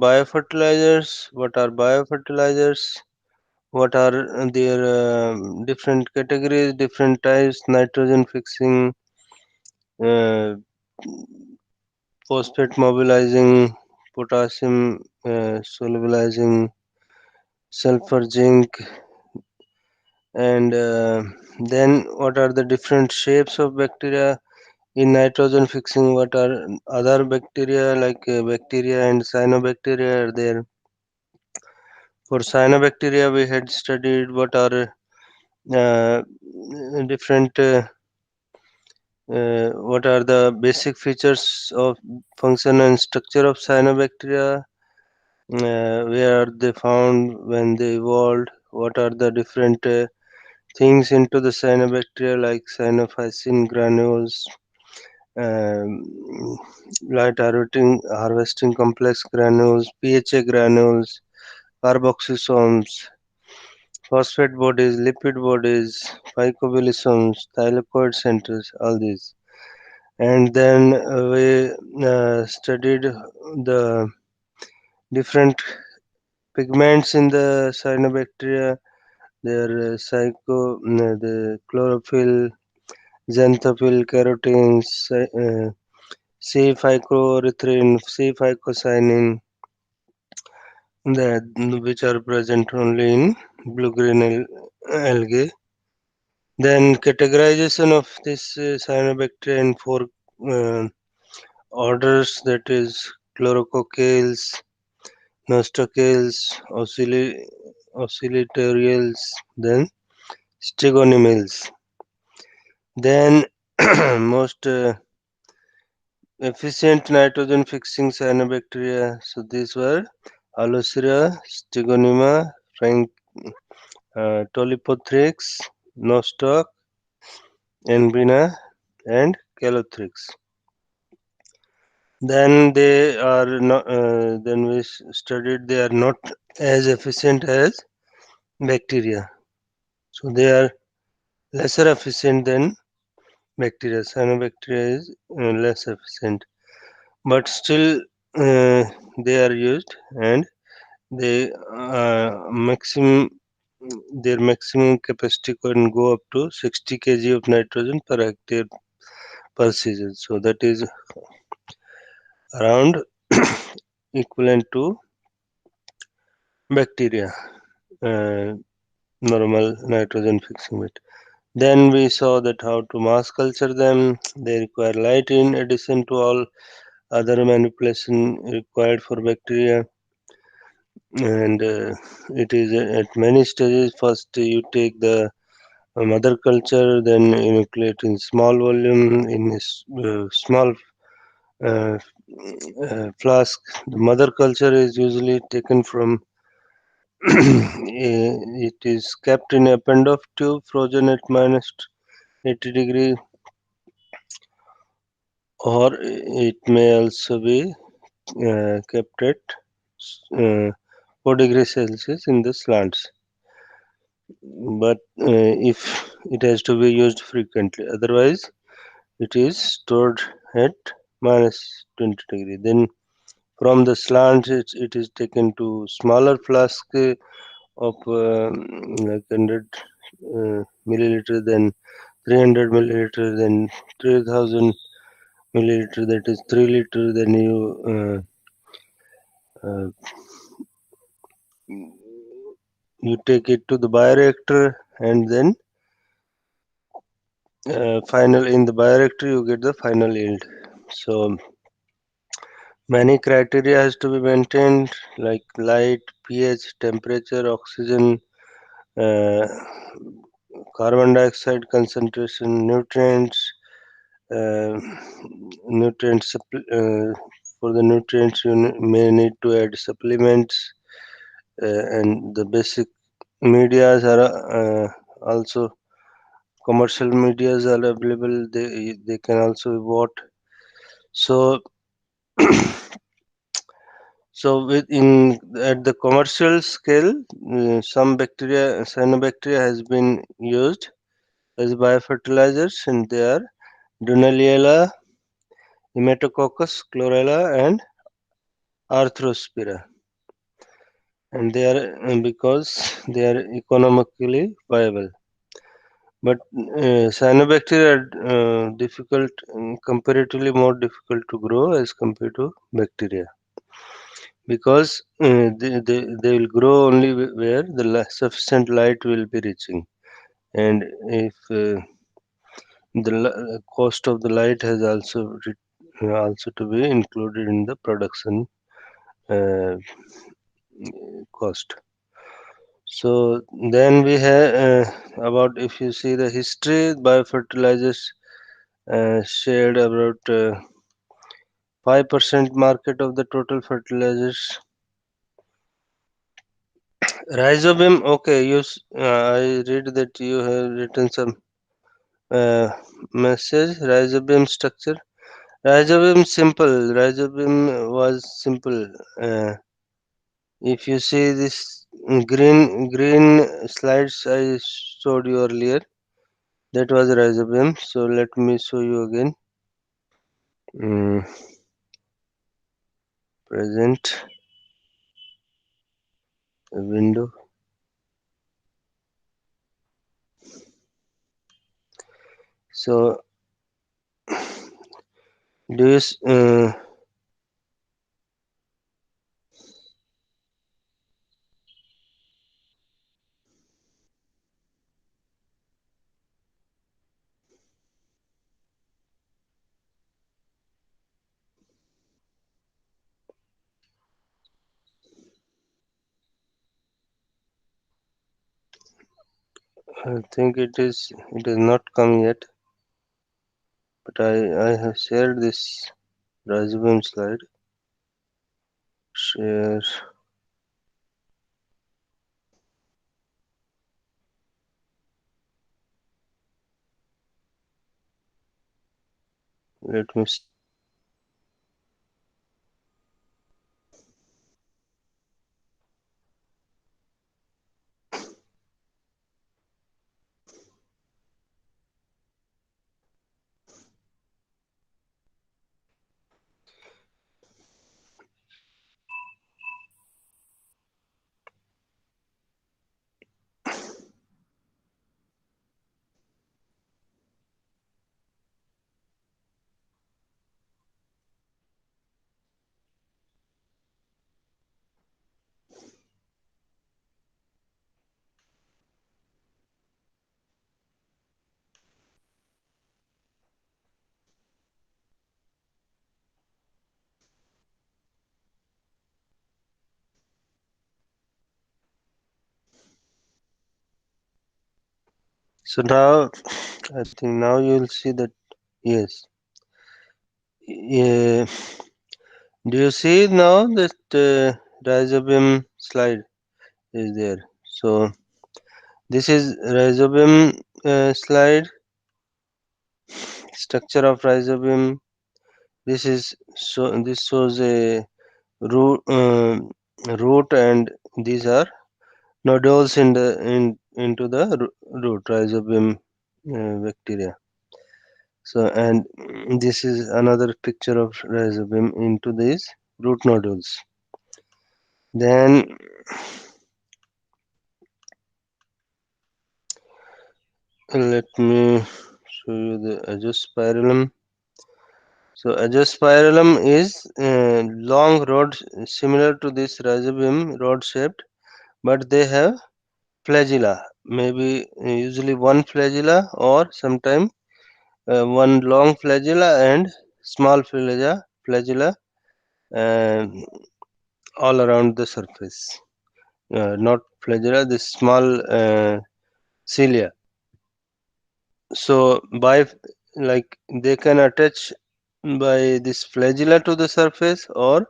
biofertilizers. What are biofertilizers? What are their different categories, different types? Nitrogen fixing, uh, phosphate mobilizing, potassium solubilizing, sulfur zinc, and then what are the different shapes of bacteria in nitrogen fixing? What are other bacteria like bacteria and cyanobacteria are there? For cyanobacteria, we had studied what are uh, different what are the basic features of function and structure of cyanobacteria, where are they found when they evolved, what are the different things into the cyanobacteria like cyanophycin granules, um, light harvesting complex granules, PHA granules, carboxysomes, phosphate bodies, lipid bodies, phycobilisomes, thylakoid centers, all these. And then we studied the different pigments in the cyanobacteria, their the chlorophyll, xanthophyll, carotenes, C-phycoerythrin, C-phycocyanin, which are present only in blue-green algae. Then categorization of this cyanobacteria in four uh, orders, that is chlorococales, nostochales, oscillatories, then stegonomales. Then most efficient nitrogen fixing cyanobacteria. So these were Alloceria, Stegonema, Frank, Tolipothrix, Nostoc, Enbrina, and Calothrix. Then they are not. Then we studied they are not as efficient as bacteria. So they are lesser efficient than bacteria. Cyanobacteria is less efficient, but still they are used, and they maximum their maximum capacity can go up to 60 kg of nitrogen per hectare per season. So that is around equivalent to bacteria, uh, normal nitrogen fixing rate. Then we saw that how to mass culture them. They require light in addition to all other manipulation required for bacteria, and it is at many stages. First, you take the mother culture, then inoculate in small volume in a small uh, flask. The mother culture is usually taken from it is kept in a Pendoff tube, frozen at minus 80 degree, or it may also be kept at uh, 4 degrees Celsius in the slants. But if it has to be used frequently, otherwise it is stored at minus 20 degree. Then from the slants, it is taken to smaller flask of like 100 milliliter, then 300 milliliter, then 3000 milliliter, that is 3 liter. Then uh, you take it to the bioreactor, and then final in the bioreactor you get the final yield. So many criteria has to be maintained like light, pH, temperature, oxygen, uh, carbon dioxide concentration, nutrients, uh, for the nutrients you may need to add supplements, and the basic medias are also commercial medias are available. They can also be bought. So so within at the commercial scale, some bacteria, cyanobacteria, has been used as biofertilizers, and they are Dunaliella, Hematococcus chlorella, and Arthrospira. and they are because they are economically viable. But cyanobacteria are difficult, comparatively more difficult to grow as compared to bacteria because they will grow only where the sufficient light will be reaching, and if the cost of the light has also to be included in the production uh, cost. So then we have about if you see the history, biofertilizers shared about 5% market of the total fertilizers. Rhizobium, okay, I read that you have written some uh, message. Rhizobium structure. Rhizobium simple. Rhizobium was simple. If you see this green slides I showed you earlier, that was rhizobium. So let me show you again. Mm, present window. So do you I think it has not come yet, but I have shared this rhizobium slide. Share. Let me. So now I think now you will see that yes. Yeah. Do you see now that rhizobium slide is there? So this is rhizobium slide, structure of rhizobium. This shows a root, and these are nodules into the root rhizobium bacteria. So and this is another picture of rhizobium into these root nodules. Then let me show you the azospirillum. So azospirillum is long rod similar to this rhizobium rod shaped, but they have flagella. Maybe usually one flagella or sometime one long flagella and small flagella uh, all around the surface. Not flagella, this small cilia. So by like they can attach by this flagella to the surface, or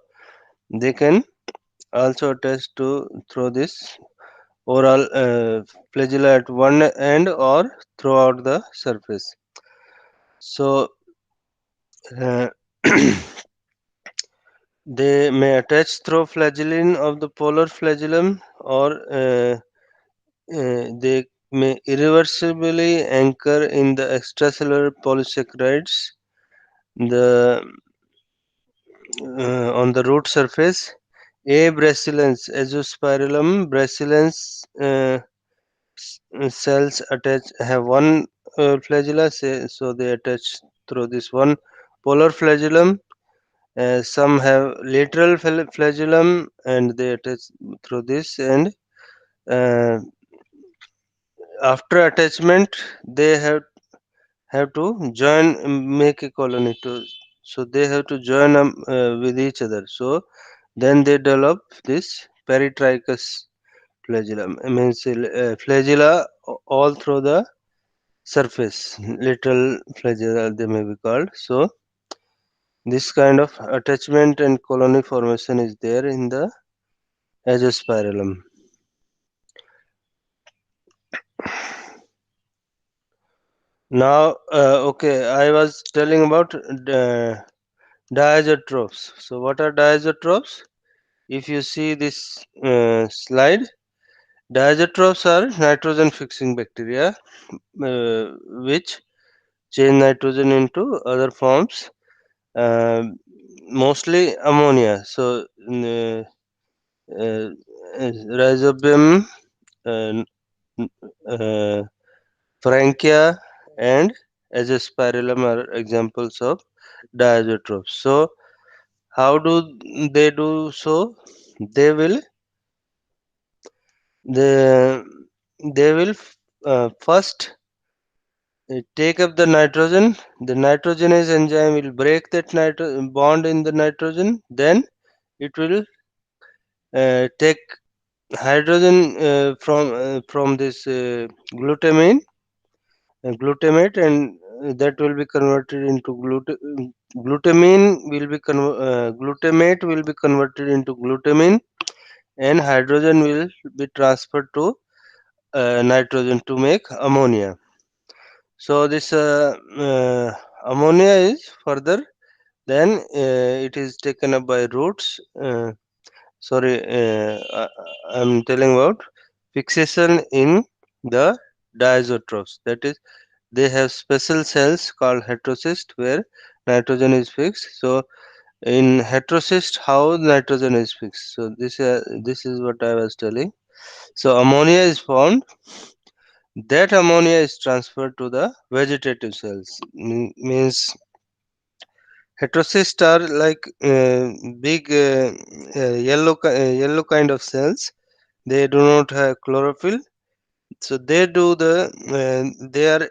they can also attach to through this oral flagella at one end or throughout the surface. So uh, they may attach through flagellin of the polar flagellum, or they may irreversibly anchor in the extracellular polysaccharides the on the root surface. A. Bracillans, Azospirillum bracillans cells attach have one flagella, so they attach through this one polar flagellum. Some have lateral flagellum and they attach through this, and uh, after attachment they have to join, make a colony to, so they have to join with each other, so then they develop this peritrichous flagellum. I mean flagella all through the surface, little flagella they may be called. So this kind of attachment and colony formation is there in the azospirillum. Now, okay, I was telling about diazotrophs. So, what are diazotrophs? If you see this slide, diazotrophs are nitrogen fixing bacteria which change nitrogen into other forms, uh, mostly ammonia. So, uh, rhizobium, uh, uh, Frankia, and azospirillum are examples of diazotrophs. So, how do they do so? They will they, they will first take up the nitrogen. The nitrogenase enzyme will break that bond in the nitrogen. Then it will take hydrogen from this glutamate, and that will be converted into glutamate will be converted into glutamine, and hydrogen will be transferred to nitrogen to make ammonia. So this ammonia is further, then it is taken up by roots. Sorry, I'm telling about fixation in the diazotrophs, that is they have special cells called heterocyst where nitrogen is fixed. So in heterocyst, how nitrogen is fixed? So this is what I was telling. So ammonia is formed. That ammonia is transferred to the vegetative cells. Means heterocysts are like big yellow kind of cells. They do not have chlorophyll, so they are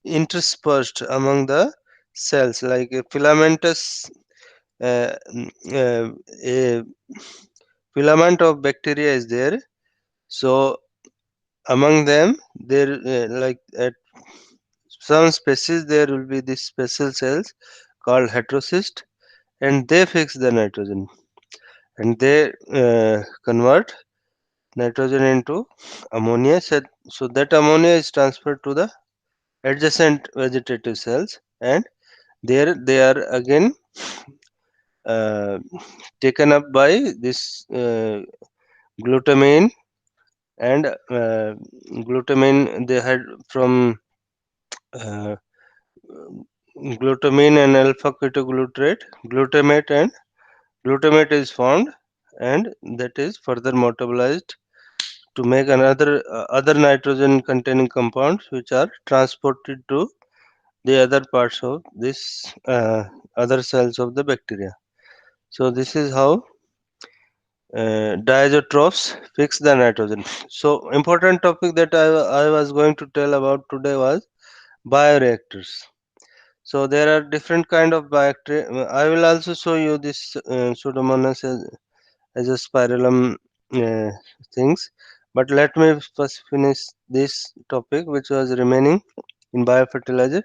interspersed among the cells like a filamentous uh, mm, uh, a filament of bacteria is there. So among them, there like at some species there will be these special cells called heterocyst, and they fix the nitrogen, and they convert nitrogen into ammonia. So that ammonia is transferred to the adjacent vegetative cells, and there they are again uh, taken up by this glutamine, and glutamine they had from uh, glutamine and alpha ketoglutarate glutamate, and glutamate is formed, and that is further metabolized to make another other nitrogen containing compounds which are transported to the other parts of this other cells of the bacteria. So this is how diazotrophs fix the nitrogen. So important topic that I was going to tell about today was bioreactors. So there are different kind of bacteria. I will also show you this pseudomonas as a spirillum uh, things. But let me first finish this topic which was remaining in biofertilizer.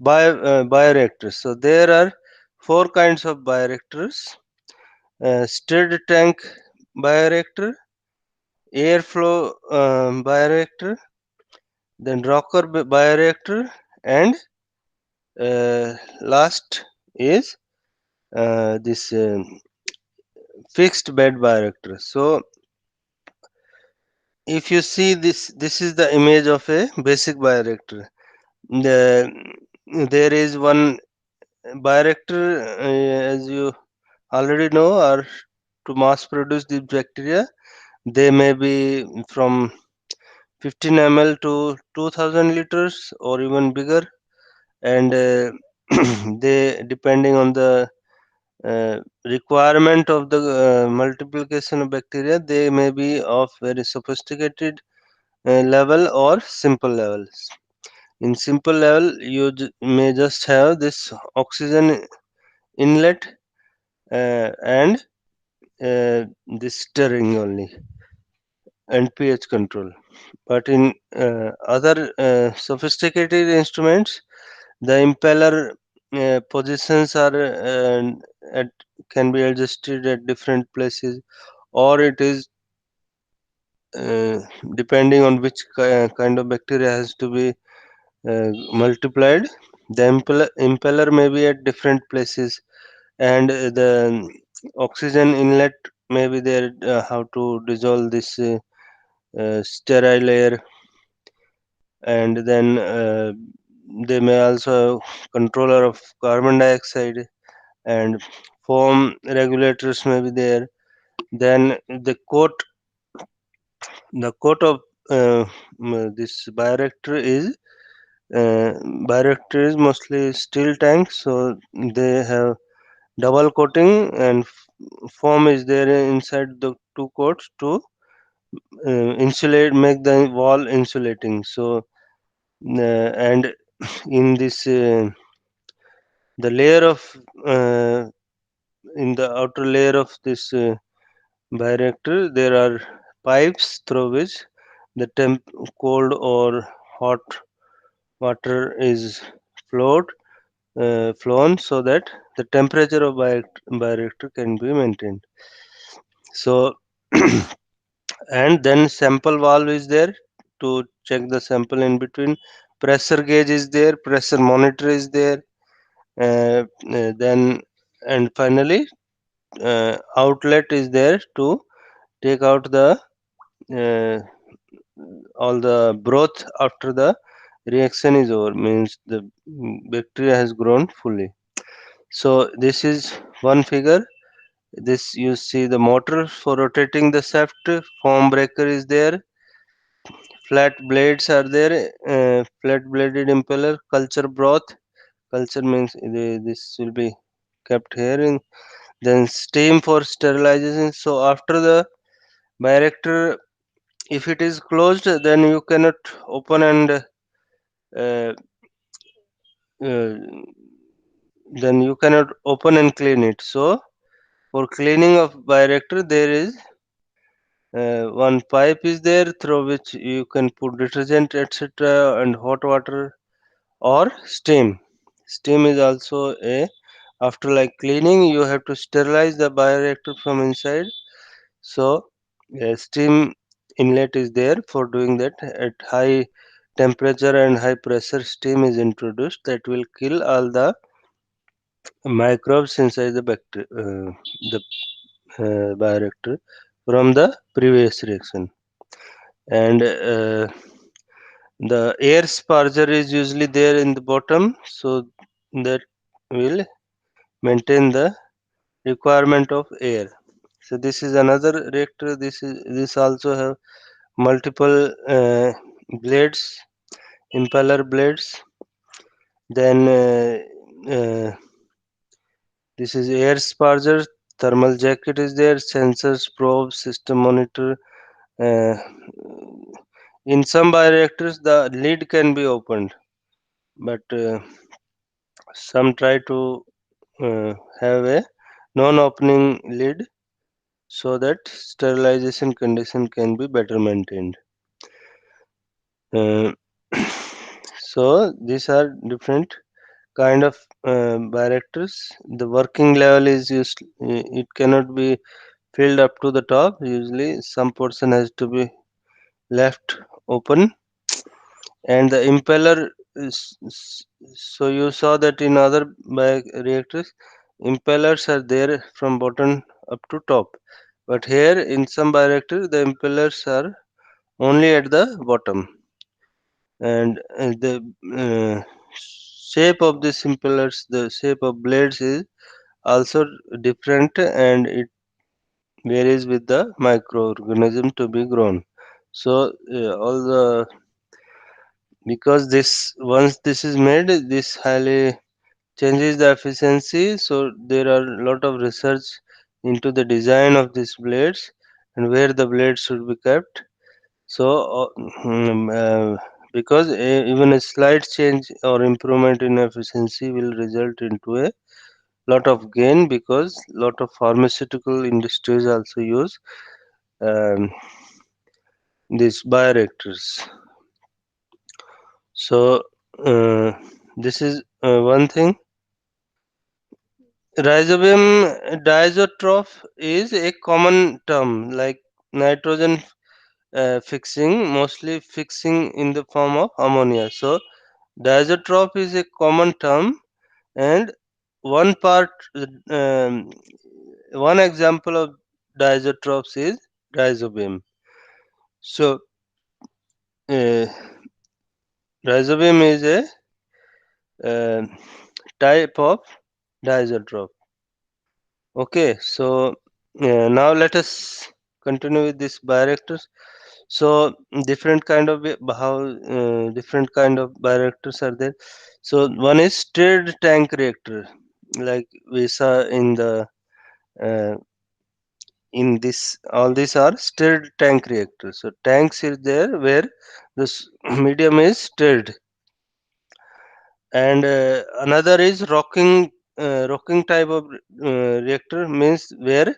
Bioreactors. So there are four kinds of bioreactors: stirred tank bioreactor, airflow bioreactor, then rocker bioreactor, and last is this fixed bed bioreactor. So if you see this is the image of a basic bioreactor. The, there is one bioreactor, as you already know, are to mass produce these bacteria, they may be from 15 ml to 2000 liters or even bigger, and they, depending on the requirement of the multiplication of bacteria, they may be of very sophisticated level or simple levels. In simple level, you may just have this oxygen inlet and this stirring only, and pH control. But in other sophisticated instruments, the impeller positions are at, can be adjusted at different places, or it is uh, depending on which kind of bacteria has to be multiplied. The impeller may be at different places, and the oxygen inlet may be there, how to dissolve this sterile air, and then they may also have controller of carbon dioxide, and foam regulators may be there. Then the coat of this uh, bioreactor is mostly steel tanks, so they have double coating, and foam is there inside the two coats to insulate, make the wall insulating. So and in this the layer of uh, in the outer layer of this bioreactor, there are pipes through which the cold or hot water is flowed flown, so that the temperature of bioreactor can be maintained. So and then sample valve is there to check the sample in between. Pressure gauge is there. Pressure monitor is there. Then and finally, outlet is there to take out the uh, all the broth after the reaction is over. Means the bacteria has grown fully. So this is one figure. This you see the motor for rotating the shaft. Foam breaker is there. Flat blades are there. Flat bladed impeller. Culture broth. Culture means this will be kept here. In, then steam for sterilization. So after the bioreactor, if it is closed, then you cannot open and uh, uh, then you cannot open and clean it. So for cleaning of bioreactor, there is one pipe is there through which you can put detergent, etc., and hot water or steam. Steam is also a, after like cleaning, you have to sterilize the bioreactor from inside. So a steam inlet is there for doing that. At high temperature and high pressure, steam is introduced that will kill all the microbes inside the bioreactor from the previous reaction. And the air sparger is usually there in the bottom, so that will maintain the requirement of air. So this is another reactor. This also have multiple blades, impeller blades. Then this is air sparger. Thermal jacket is there. Sensors, probes, system monitor. Uh, in some bioreactors, the lid can be opened, but some try to have a non-opening lid so that sterilization condition can be better maintained. Uh, so these are different kind of bioreactors. The working level is used. It cannot be filled up to the top. Usually, some portion has to be left open, and the impeller is. So you saw that in other bioreactors, impellers are there from bottom up to top, but here in some bioreactors, the impellers are only at the bottom, and the shape of these impellers, the shape of blades is also different, and it varies with the microorganism to be grown. So all the because this once this is made, this highly changes the efficiency. So there are a lot of research into the design of these blades and where the blades should be kept. So because even a slight change or improvement in efficiency will result into a lot of gain, because lot of pharmaceutical industries also use um, these bioreactors. So this is one thing. Rhizobium diazotroph is a common term like nitrogen fixing, mostly fixing in the form of ammonia. So diazotroph is a common term, and one part, um, one example of diazotrophs is rhizobium. So uh, rhizobium is a uh, type of diazotroph. Okay, so now let us continue with this bioreactors. So different kind of how different kind of bioreactors are there. So one is stirred tank reactor, like we saw in the uh, in this. All these are stirred tank reactors. So tanks is there where this medium is stirred, and another is rocking type of reactor, means where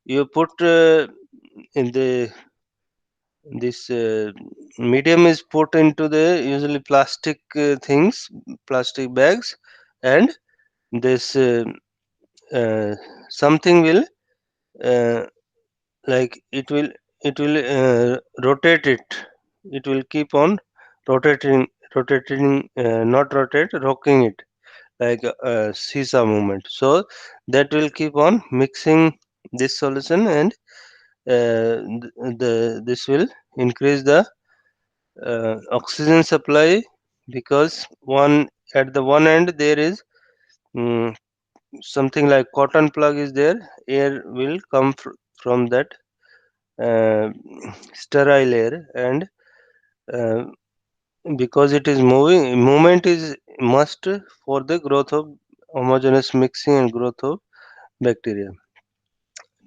you put in the this medium is put into the usually plastic things, plastic bags, and this uh, something will uh, like it will rotate it. It will keep on rotating, not rotate, rocking it like a seesaw movement. So that will keep on mixing this solution, and this will increase the oxygen supply, because one at the one end there is mm, something like cotton plug is there. Air will come from that uh, sterile air, and uh, because it is moving, movement is must for the growth of homogeneous mixing and growth of bacteria.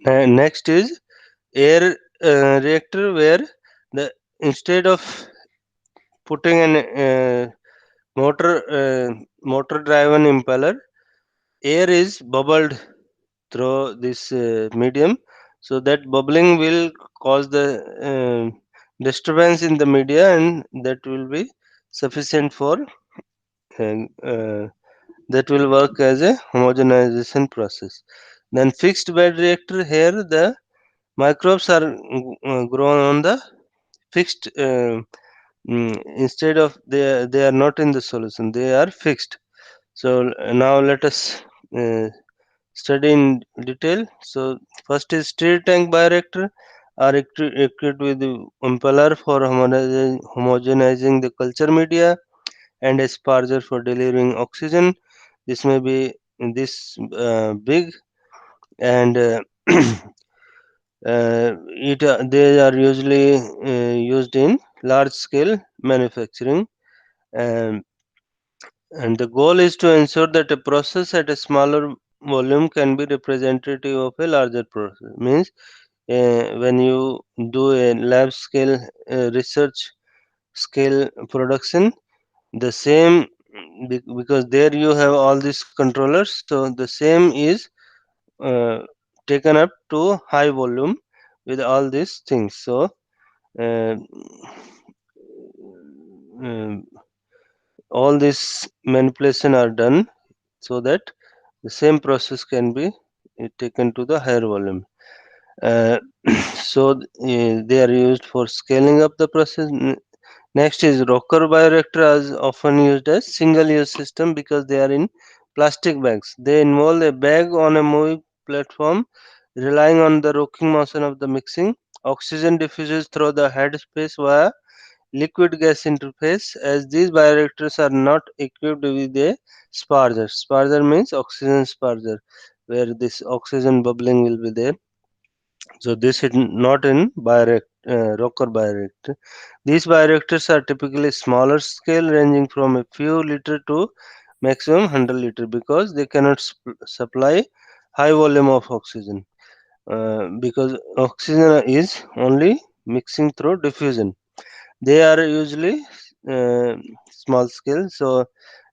Next is air reactor, where the instead of putting an motor motor driven impeller, air is bubbled through this medium. So that bubbling will cause the disturbance in the media, and that will be sufficient for uh, uh, that will work as a homogenization process. Then fixed bed reactor, here the microbes are grown on the fixed instead of they are not in the solution, they are fixed. So now let us uh, study in detail. So first is stir tank bioreactor, are equipped with the impeller for homogenizing the culture media, and a sparger for delivering oxygen. This may be this big, and they are usually used in large scale manufacturing, and the goal is to ensure that a process at a smaller volume can be representative of a larger process. Means when you do a lab scale research scale production, the same, because there you have all these controllers, so the same is uh, taken up to high volume with all these things. So uh, um, all this manipulation are done so that the same process can be taken to the higher volume. Uh, so they are used for scaling up the process. Next is rocker bioreactor, as often used as single use system because they are in plastic bags. They involve a bag on a moving platform, relying on the rocking motion of the mixing. Oxygen diffuses through the head space via liquid gas interface, as these bioreactors are not equipped with a sparger. Sparger means oxygen sparger, where this oxygen bubbling will be there. So this is not in rocker bioreactor. These bioreactors are typically smaller scale, ranging from a few liter to maximum 100 liter, because they cannot supply high volume of oxygen. Because oxygen is only mixing through diffusion. They are usually uh, small scale. So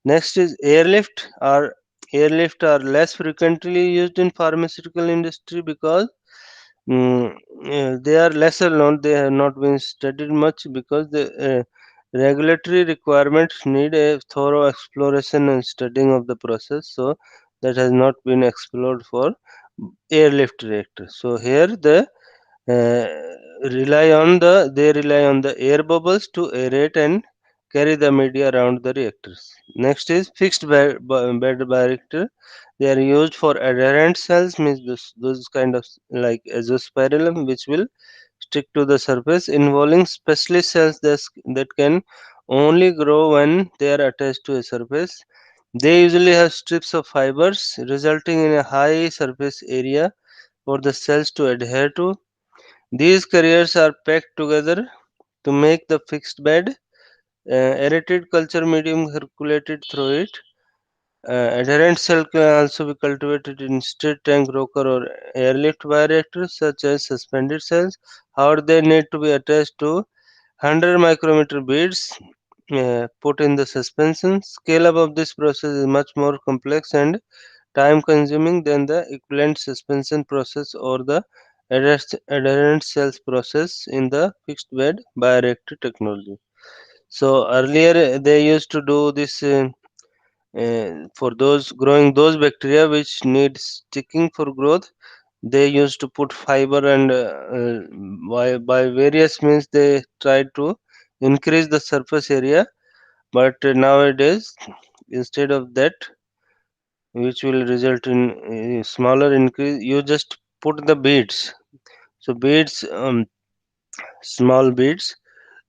next is airlift. Airlift are less frequently used in pharmaceutical industry because they are lesser known. They have not been studied much because the regulatory requirements need a thorough exploration and studying of the process. So that has not been explored for airlift reactor. So here they rely on the air bubbles to aerate and carry the media around the reactors. Next is fixed bed bioreactor. They are used for adherent cells, means those kind of like azospirillum, which will stick to the surface, involving specialist cells that can only grow when they are attached to a surface. They usually have strips of fibers, resulting in a high surface area for the cells to adhere to. These carriers are packed together to make the fixed bed. Aerated culture medium circulated through it. Adherent cell can also be cultivated in stirred tank rocker or airlift bioreactors such as suspended cells. However, they need to be attached to 100 micrometer beads put in the suspension. Scale up of this process is much more complex and time consuming than the equivalent suspension process or the adherent cells process in the fixed bed bioreactor technology. So earlier they used to do this for those growing those bacteria which need sticking for growth. They used to put fiber and by various means they tried to increase the surface area. But nowadays, instead of that, which will result in a smaller increase, you just put the beads. So beads, small beads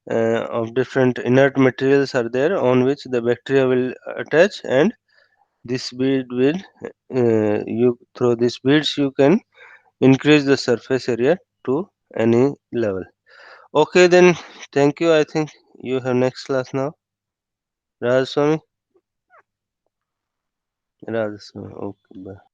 of different inert materials are there on which the bacteria will attach, and this bead will you through these beads you can increase the surface area to any level. Okay, then, thank you. I think you have next class now. Rajaswami. Rajaswami. Okay, bye.